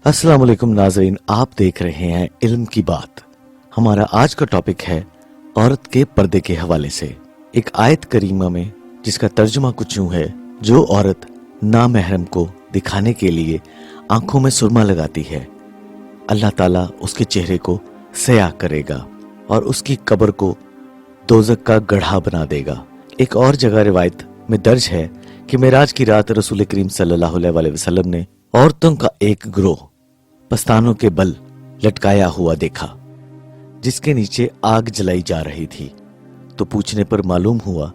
अस्सलाम वालेकुम नाज़रीन, आप देख रहे हैं इल्म की बात। हमारा आज का टॉपिक है औरत के पर्दे के हवाले से एक आयत करीमा में, जिसका तर्जुमा कुछ यूं है, जो औरत नामहरम को दिखाने के लिए आंखों में सुरमा लगाती है, अल्लाह ताला उसके चेहरे को सयाह करेगा और उसकी कब्र को दोज़ख का गड्ढा बना देगा। एक और जगह रिवायत में दर्ज है कि मेराज की रात रसूल करीम सल्लल्लाहु अलैहि वसल्लम ने औरतों का एक ग्रोह पस्तानों के बल लटकाया हुआ देखा, जिसके नीचे आग जलाई जा रही थी। तो पूछने पर मालूम हुआ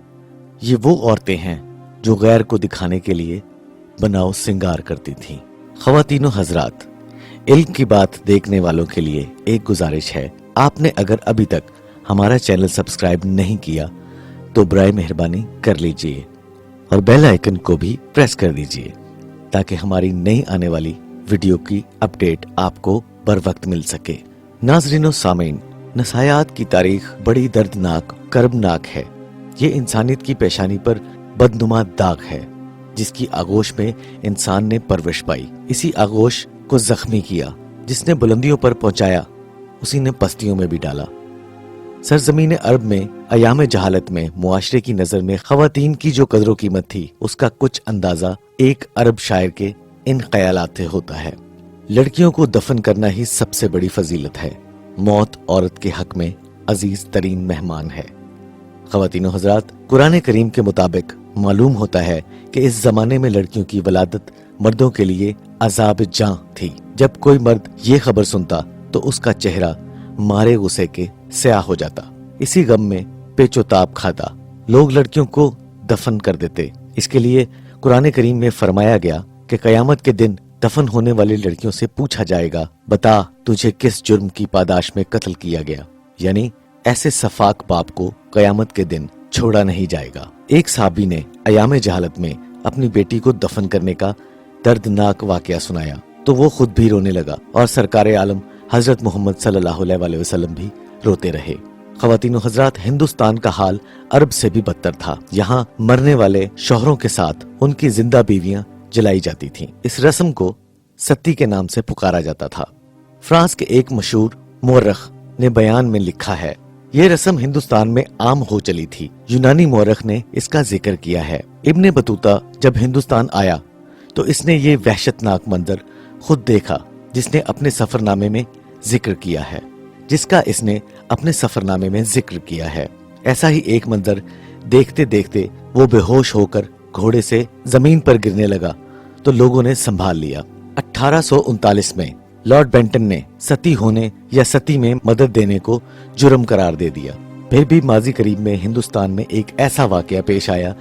ये वो औरतें हैं जो गैर को दिखाने के लिए बनाव सिंगार करती थीं। ख़वातीनो हजरात, इल्म की बात देखने वालों के लिए एक गुजारिश है, आपने अगर अभी तक हमारा चैनल सब्सक्राइब नहीं किया तो बराए मेहरबानी कर लीजिए और बेल आइकन को भी प्रेस कर दीजिए, ताकि हमारी नई आने वाली वीडियो की अपडेट आपको बर वक्त मिल सके। नाज़रीनो सामीन, नसायात की तारीख बड़ी दर्दनाक कर्बनाक है। ये इंसानियत की पेशानी पर बदनुमा दाग है, जिसकी आगोश में इंसान ने परवरिश पाई। इसी आगोश को जख्मी किया, जिसने बुलंदियों पर पहुंचाया उसी ने पस्तियों में भी डाला। सरजमीन अरब में अयाम जहालत में मुआशरे की नजर में खवातीन की जो कदर कीमत थी, उसका कुछ अंदाजा एक अरब शायर के इन ख्यालात से होता है। लड़कियों को दफन करना ही सबसे बड़ी फजीलत है। मौत औरत के हक में अजीज तरीन मेहमान है। ख़वातीनो हजरात, कुरान करीम के मुताबिक मालूम होता है कि इस जमाने में लड़कियों की वलादत मर्दों के लिए अजाब जां थी। जब कोई मर्द ये खबर सुनता तो उसका चेहरा मारे गुस्से के स्याह हो जाता। इसी गम में पेचोताप खाता लोग लड़कियों को दफन कर देते। इसके लिए कुरान करीम में फरमाया गया कि कयामत के दिन दफन होने वाली लड़कियों से पूछा जाएगा, बता तुझे किस जुर्म की पादाश में कत्ल किया गया। यानी ऐसे सफाक बाप को कयामत के दिन छोड़ा नहीं जाएगा। एक साहबी ने अयाम जहालत में अपनी बेटी को दफन करने का दर्दनाक वाकया सुनाया तो वो खुद भी रोने लगा और सरकार आलम हजरत मोहम्मद सल्लल्लाहु अलैहि वसल्लम भी रोते रहे। ख़वातीनो हजरात, हिंदुस्तान का हाल अरब से भी बदतर था। यहाँ मरने वाले शौहरों के साथ उनकी जिंदा बीवियां जलाई जाती थीं। इस रस्म को सती के नाम से पुकारा जाता था। फ्रांस के एक मशहूर मौरख ने बयान में लिखा है, ये रस्म हिंदुस्तान में आम हो चली थी। यूनानी मौरख ने इसका जिक्र किया है। इब्ने बतूता जब हिंदुस्तान आया तो इसने ये वहशतनाक मंजर खुद देखा, जिसने अपने सफरनामे में जिक्र किया है ऐसा ही एक मंजर देखते देखते वो बेहोश होकर घोड़े से जमीन पर गिरने लगा तो लोगों ने संभाल लिया। 1839 में लॉर्ड बेंटन ने सती होने या सती में मदद देने को जुर्म करार दे दिया। फिर भी माजी करीब में हिंदुस्तान में एक ऐसा वाकया पेश आया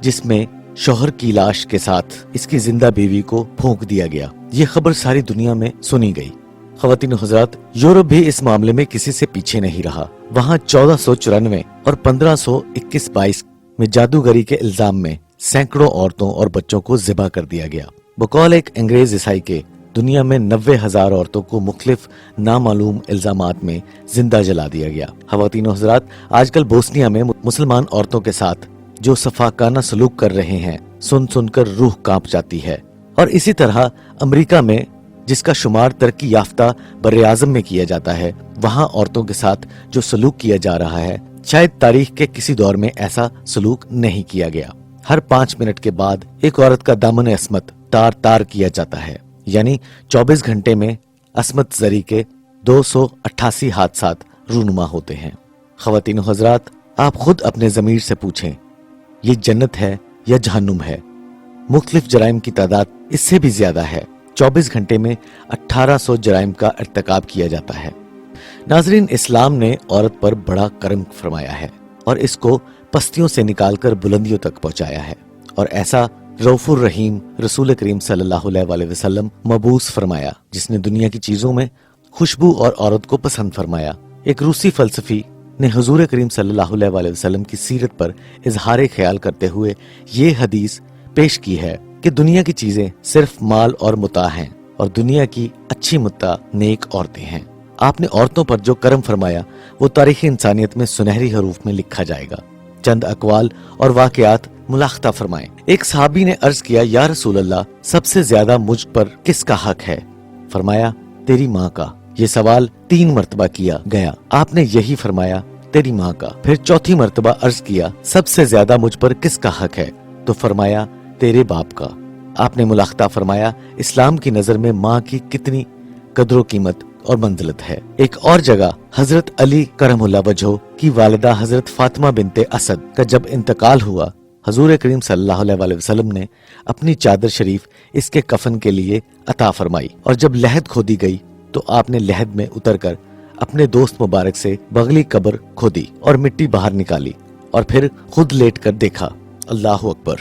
जिसमें शौहर की लाश के साथ इसकी जिंदा बीवी को फूंक दिया गया। ये खबर सारी दुनिया में सुनी गई। ख़वातीनो हज़रात, यूरोप भी इस मामले में किसी से पीछे नहीं रहा। वहाँ 1494 और 1521-22 में जादूगरी के इल्जाम में सैकड़ों औरतों और बच्चों को ज़िबा कर दिया गया। बकौल एक अंग्रेज ईसाई के दुनिया में 90,000 औरतों को मुख्तलिफ नामालूम इल्जामात में जिंदा जला दिया गया। ख़वातीनो हज़रात, आजकल बोस्निया में मुसलमान औरतों के साथ जो सफाकाना सलूक कर रहे हैं, सुन सुनकर रूह कांप जाती है। और इसी तरह अमेरिका में, जिसका शुमार तरक्की याफ्ता बर्रे आज़म में किया जाता है, वहाँ औरतों के साथ जो सलूक किया जा रहा है, शायद तारीख के किसी दौर में ऐसा सलूक नहीं किया गया। हर 5 मिनट के बाद एक औरत का दामन अस्मत तार तार किया जाता है। यानी 24 घंटे में अस्मत जरी के 288 हादसात रूनुमा होते हैं। ख़वातीनो हजरात, आप खुद अपने ज़मीर से पूछें, ये जन्नत है या जहन्नुम है? मुख्तलिफ जराइम की तादाद इससे भी ज्यादा है। 24 घंटे में 1800 जराइम का इर्तिकाब किया जाता है। नाजरीन, इस्लाम ने औरत पर बड़ा करम फरमाया है और इसको पस्तियों से निकालकर बुलंदियों तक पहुंचाया है। और ऐसा रऊफुर रहीम रसूल करीम सल्लल्लाहु अलैहि वसल्लम मबूस फरमाया, जिसने दुनिया की चीजों में खुशबू और औरत को पसंद फरमाया। एक रूसी फलसफी ने हुजूर करीम सल्लल्लाहु अलैहि वसल्लम की सीरत पर इजहार ख्याल करते हुए ये हदीस पेश की है कि दुनिया की चीजें सिर्फ माल और मुता हैं और दुनिया की अच्छी मुता नेक औरतें हैं। आपने औरतों पर जो करम फरमाया वो तारीख़ इंसानियत में सुनहरी हरूफ में लिखा जाएगा। चंद अकवाल और वाक़यात मुलाख्ता फरमाएं। एक सहाबी ने अर्ज किया, या रसूल अल्लाह, सबसे ज्यादा मुझ पर किसका हक है? فرمایا تیری ماں کا۔ یہ سوال 3 مرتبہ کیا گیا، آپ نے یہی فرمایا تیری ماں کا۔ پھر چوتھی مرتبہ عرض کیا سب سے زیادہ مجھ پر کس کا حق ہے؟ تو فرمایا تیرے باپ کا۔ آپ نے ملاحظہ فرمایا اسلام کی نظر میں ماں کی کتنی قدر و قیمت اور منزلت ہے۔ ایک اور جگہ حضرت علی کرم اللہ وجہہ کی والدہ حضرت فاطمہ بنت اسد کا جب انتقال ہوا، حضور کریم صلی اللہ علیہ وسلم نے اپنی چادر شریف اس کے کفن کے لیے عطا فرمائی، اور جب لحد کھودی گئی تو آپ نے لحد میں اتر کر اپنے دوست مبارک سے بغلی قبر کھودی اور مٹی باہر نکالی، اور پھر خود لیٹ کر دیکھا۔ اللہ اکبر۔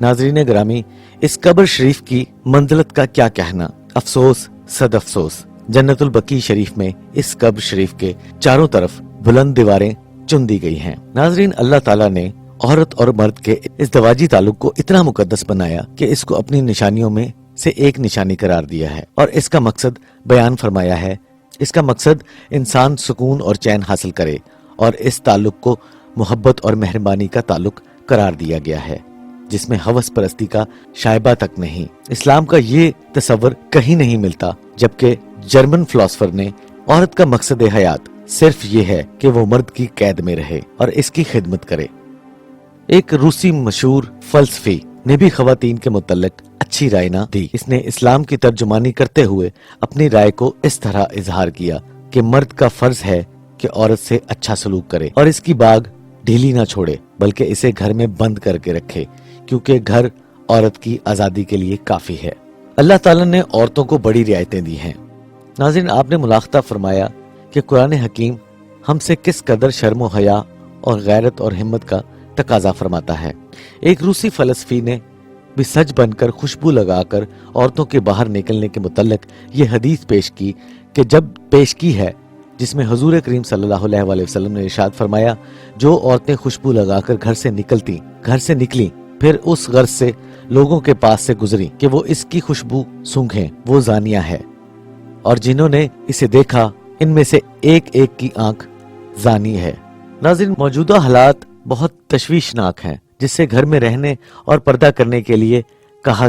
ناظرین گرامی، اس قبر شریف کی منزلت کا کیا کہنا، افسوس صد افسوس۔ جنت البقیع شریف میں اس قبر شریف کے چاروں طرف بلند دیواریں چن دی گئی ہیں۔ ناظرین، اللہ تعالیٰ نے عورت اور مرد کے ازدواجی تعلق کو اتنا مقدس بنایا کہ اس کو اپنی نشانیوں میں سے ایک نشانی قرار دیا ہے، اور اس کا مقصد بیان فرمایا ہے۔ اس کا مقصد انسان سکون اور چین حاصل کرے، اور اس تعلق کو محبت اور مہربانی کا تعلق قرار دیا گیا ہے، جس میں ہوس پرستی کا شائبہ تک نہیں۔ اسلام کا یہ تصور کہیں نہیں ملتا، جبکہ جرمن فلاسفر نے عورت کا مقصد حیات صرف یہ ہے کہ وہ مرد کی قید میں رہے اور اس کی خدمت کرے۔ ایک روسی مشہور فلسفی نے بھی خواتین کے متعلق اچھی رائے نہ دی۔ اس نے اسلام کی ترجمانی کرتے ہوئے اپنی رائے کو اس طرح اظہار کیا کہ مرد کا فرض ہے کہ عورت سے اچھا سلوک کرے اور اس کی باگ ڈھیلی نہ چھوڑے، بلکہ اسے گھر میں بند کر کے رکھے، کیونکہ گھر عورت کی آزادی کے لیے کافی ہے۔ اللہ تعالیٰ نے عورتوں کو بڑی رعایتیں دی ہیں۔ ناظرین، آپ نے ملاحظہ فرمایا کہ قرآن حکیم ہم سے کس قدر شرم و حیا اور غیرت اور ہمت کا تقاضا فرماتا ہے۔ ایک روسی فلسفی نے بھی سج بن کر خوشبو لگا کر عورتوں کے باہر نکلنے کے متعلق یہ حدیث پیش کی کہ جب پیش کی ہے، جس میں حضور کریم صلی اللہ علیہ وسلم نے ارشاد فرمایا جو عورتیں خوشبو لگا کر گھر سے نکلیں پھر اس غرض سے لوگوں کے پاس سے گزری کہ وہ اس کی خوشبو سونگھیں، وہ زانیہ ہے، اور جنہوں نے اسے دیکھا ان میں سے ایک ایک کی آنکھ زانی ہے۔ ناظرین، موجودہ حالات بہت تشویشناک ہیں، جس سے گھر میں رہنے اور پردہ کرنے کے لیے کہا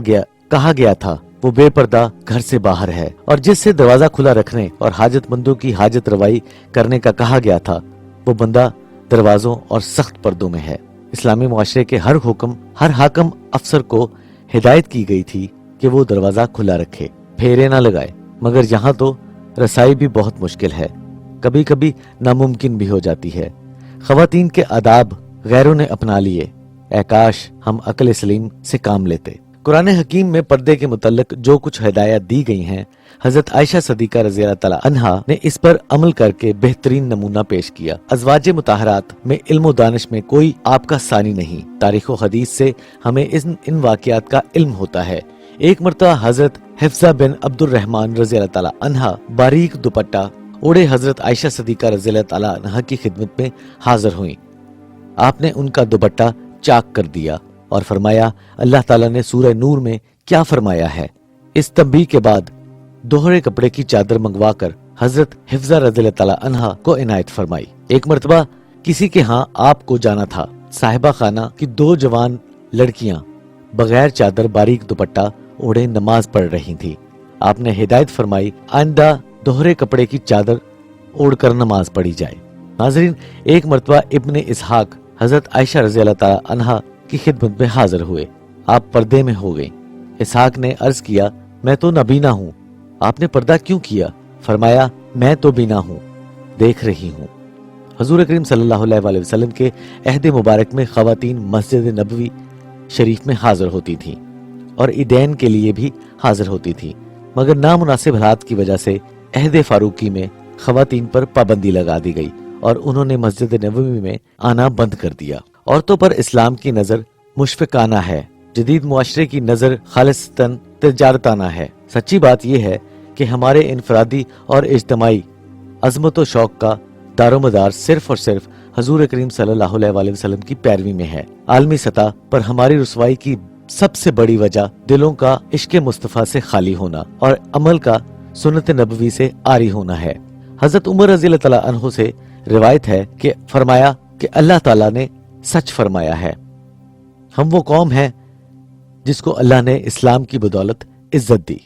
گیا تھا وہ بے پردہ گھر سے باہر ہے، اور جس سے دروازہ کھلا رکھنے اور حاجت مندوں کی حاجت روائی کرنے کا کہا گیا تھا وہ بندہ دروازوں اور سخت پردوں میں ہے۔ اسلامی معاشرے کے ہر حاکم افسر کو ہدایت کی گئی تھی کہ وہ دروازہ کھلا رکھے، پھیرے نہ لگائے، مگر یہاں تو رسائی بھی بہت مشکل ہے، کبھی کبھی ناممکن بھی ہو جاتی ہے۔ خواتین کے آداب غیروں نے اپنا لیے، اے کاش ہم عقل سلیم سے کام لیتے۔ قرآن حکیم میں پردے کے متعلق جو کچھ ہدایات دی گئی ہیں، حضرت عائشہ صدیقہ رضی اللہ تعالی عنہا نے اس پر عمل کر کے بہترین نمونہ پیش کیا۔ ازواج مطہرات میں علم و دانش میں کوئی آپ کا ثانی نہیں۔ تاریخ و حدیث سے ہمیں ان واقعات کا علم ہوتا ہے۔ ایک مرتبہ حضرت حفصہ بن عبد الرحمن رضی اللہ تعالی عنہا باریک دوپٹہ اوڑے حضرت عائشہ صدیقہ رضی اللہ تعالی عنہا کی خدمت میں حاضر ہوئیں۔ آپ نے ان کا دوپٹہ چاک کر دیا اور فرمایا اللہ تعالیٰ نے سورہ نور میں کیا فرمایا ہے۔ اس تنبیہ کے بعد دوہرے کپڑے کی چادر منگوا کر حضرت حفصہ رضی اللہ تعالی عنہا کو عنایت فرمائی۔ ایک مرتبہ کسی کے ہاں آپ کو جانا تھا، صاحبہ خانہ کی 2 جوان لڑکیاں بغیر چادر باریک دوپٹہ اوڑھے نماز پڑھ رہی تھی۔ آپ نے ہدایت فرمائی آئندہ دوہرے کپڑے کی چادر اوڑھ کر نماز پڑھی جائے۔ ناظرین، ایک مرتبہ ابن اسحاق حضرت عائشہ رضی اللہ تعالی عنہا کی خدمت میں حاضر ہوئے۔ آپ پردے میں ہو گئیں۔ اسحاق نے عرض کیا میں تو نابینا ہوں، آپ نے پردہ کیوں کیا؟ فرمایا میں تو بینا ہوں، دیکھ رہی ہوں۔ حضور کریم صلی اللہ علیہ وسلم کے عہد مبارک میں خواتین مسجد نبوی شریف میں حاضر ہوتی تھیں اور عیدین کے لیے بھی حاضر ہوتی تھیں، مگر نامناسب حالات کی وجہ سے عہد فاروقی میں خواتین پر پابندی لگا دی گئی اور انہوں نے مسجد نبوی میں آنا بند کر دیا۔ عورتوں پر اسلام کی نظر مشفقانہ ہے، جدید معاشرے کی نظر خالصتاً تجارتانہ ہے۔ سچی بات یہ ہے کہ ہمارے انفرادی اور اجتماعی عظمت و شوق کا دار و مدار صرف اور صرف حضور کریم صلی اللہ علیہ وسلم کی پیروی میں ہے۔ عالمی سطح پر ہماری رسوائی کی سب سے بڑی وجہ دلوں کا عشق مصطفیٰ سے خالی ہونا اور عمل کا سنت نبوی سے عاری ہونا ہے۔ حضرت عمر رضی اللہ تعالیٰ عنہ سے روایت ہے کہ فرمایا کہ اللہ تعالیٰ نے سچ فرمایا ہے، ہم وہ قوم ہیں جس کو اللہ نے اسلام کی بدولت عزت دی۔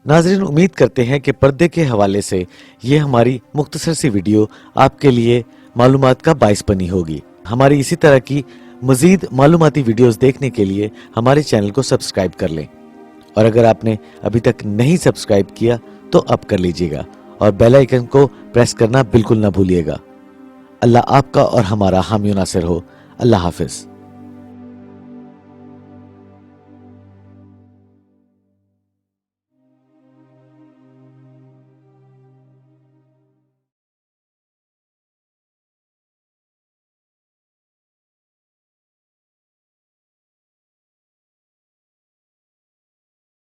नाज़रीन, उम्मीद करते हैं कि पर्दे के हवाले से ये हमारी मुख्तसर सी वीडियो आपके लिए मालूमात का बाइस बनी होगी। हमारी इसी तरह की मजीद मालूमाती वीडियोस देखने के लिए हमारे चैनल को सब्सक्राइब कर लें, और अगर आपने अभी तक नहीं सब्सक्राइब किया तो अब कर लीजिएगा और बेल आइकन को प्रेस करना बिल्कुल ना भूलिएगा। अल्लाह आपका और हमारा हामी नासिर हो। अल्लाह हाफिज।